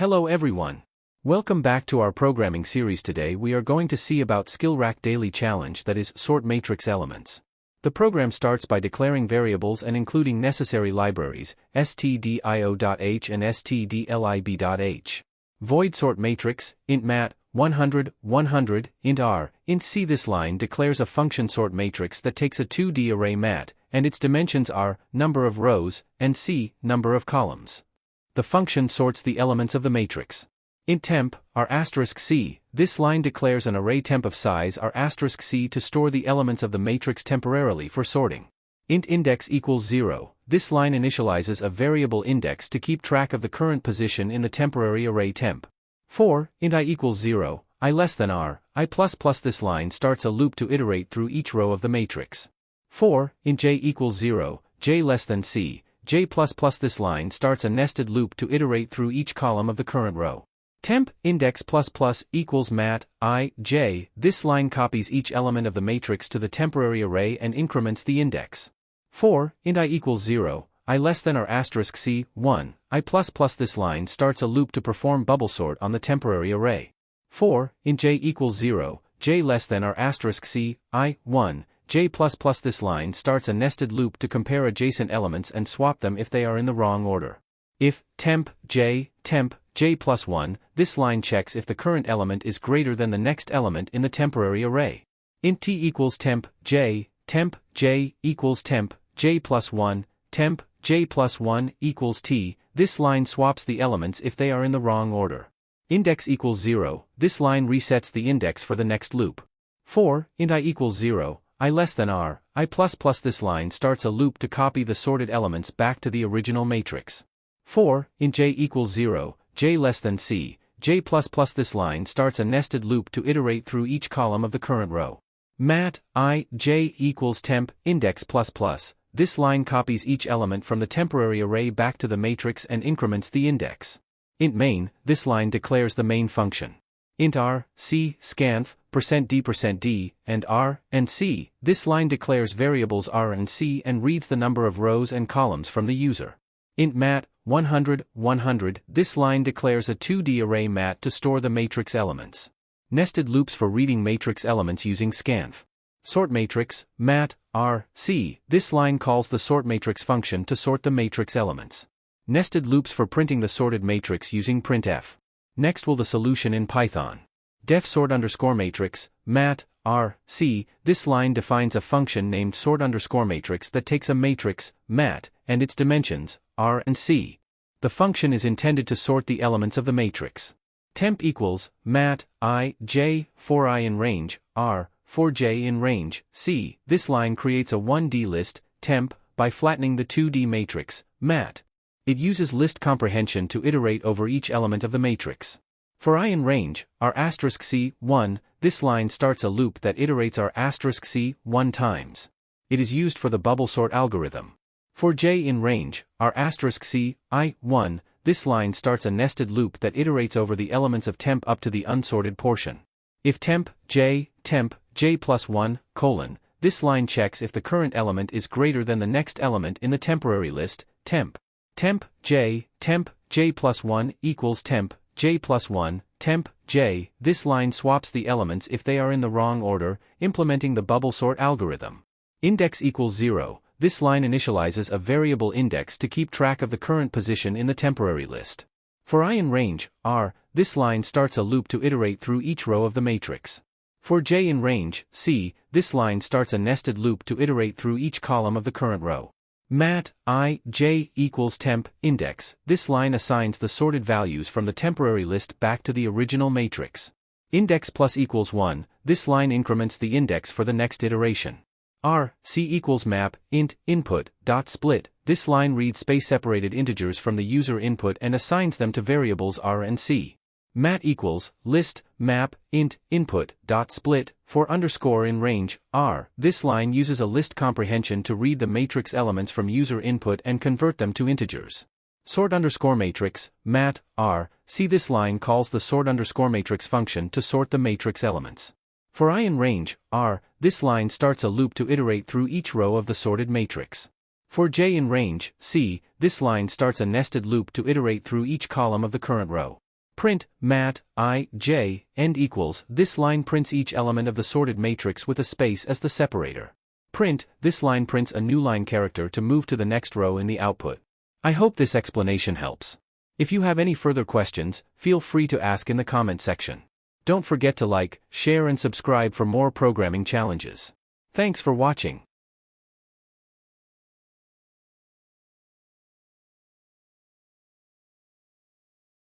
Hello everyone. Welcome back to our programming series. Today we are going to see about SkillRack daily challenge, that is, sort matrix elements. The program starts by declaring variables and including necessary libraries, stdio.h and stdlib.h. Void sort matrix, int mat, 100, 100, int r, int c. This line declares a function sort matrix that takes a 2D array mat, and its dimensions are, number of rows, and c, number of columns. The function sorts the elements of the matrix. Int temp, r asterisk c, this line declares an array temp of size r asterisk c to store the elements of the matrix temporarily for sorting. Int index equals 0, this line initializes a variable index to keep track of the current position in the temporary array temp. 4, int I equals 0, I less than r, I plus plus. This line starts a loop to iterate through each row of the matrix. 4, int j equals 0, j less than c, j plus plus. This line starts a nested loop to iterate through each column of the current row. Temp index plus plus equals mat I j. This line copies each element of the matrix to the temporary array and increments the index. 4, int I equals 0, I less than r asterisk c, 1, I plus plus. This line starts a loop to perform bubble sort on the temporary array. 4, int j equals 0, j less than r asterisk c, I, 1, j plus plus. This line starts a nested loop to compare adjacent elements and swap them if they are in the wrong order. If temp j plus 1, this line checks if the current element is greater than the next element in the temporary array. Int t equals temp j equals temp j plus 1, temp j plus 1 equals t, this line swaps the elements if they are in the wrong order. Index equals 0, this line resets the index for the next loop. 4, int I equals 0, I less than r, I plus plus. This line starts a loop to copy the sorted elements back to the original matrix. 4, int j equals 0, j less than c, j plus plus. This line starts a nested loop to iterate through each column of the current row. Mat I j equals temp index plus plus, this line copies each element from the temporary array back to the matrix and increments the index. Int main, this line declares the main function. Int r, c, scanf, %d%d, and r, and c, this line declares variables r and c and reads the number of rows and columns from the user. Int mat, 100, 100, this line declares a 2D array mat to store the matrix elements. Nested loops for reading matrix elements using scanf. Sort matrix, mat, r, c, this line calls the sort matrix function to sort the matrix elements. Nested loops for printing the sorted matrix using printf. Next will the solution in Python. Def sort underscore matrix, mat, r, c, this line defines a function named sort underscore matrix that takes a matrix, mat, and its dimensions, r and c. The function is intended to sort the elements of the matrix. Temp equals, mat, I, j, for I in range, r, for j in range, c, this line creates a 1D list, temp, by flattening the 2D matrix, mat. It uses list comprehension to iterate over each element of the matrix. For I in range, r asterisk c, 1, this line starts a loop that iterates r asterisk c, 1 times. It is used for the bubble sort algorithm. For j in range, r asterisk c, I, 1, this line starts a nested loop that iterates over the elements of temp up to the unsorted portion. If temp j plus 1, this line checks if the current element is greater than the next element in the temporary list, temp j plus 1 equals temp j plus 1, temp j, this line swaps the elements if they are in the wrong order, implementing the bubble sort algorithm. Index equals 0, this line initializes a variable index to keep track of the current position in the temporary list. For I in range, r, this line starts a loop to iterate through each row of the matrix. For j in range, c, this line starts a nested loop to iterate through each column of the current row. Mat I j equals temp index, this line assigns the sorted values from the temporary list back to the original matrix. Index plus equals 1, this line increments the index for the next iteration. R, c equals map, int, input, dot split, this line reads space-separated integers from the user input and assigns them to variables r and c. Mat equals, list, map, int, input, dot split, for underscore in range, r, this line uses a list comprehension to read the matrix elements from user input and convert them to integers. Sort underscore matrix, mat, r, c, this line calls the sort underscore matrix function to sort the matrix elements. For I in range, r, this line starts a loop to iterate through each row of the sorted matrix. For j in range, c, this line starts a nested loop to iterate through each column of the current row. Print, mat, I, j, end equals, this line prints each element of the sorted matrix with a space as the separator. Print, this line prints a new line character to move to the next row in the output. I hope this explanation helps. If you have any further questions, feel free to ask in the comment section. Don't forget to like, share and subscribe for more programming challenges. Thanks for watching.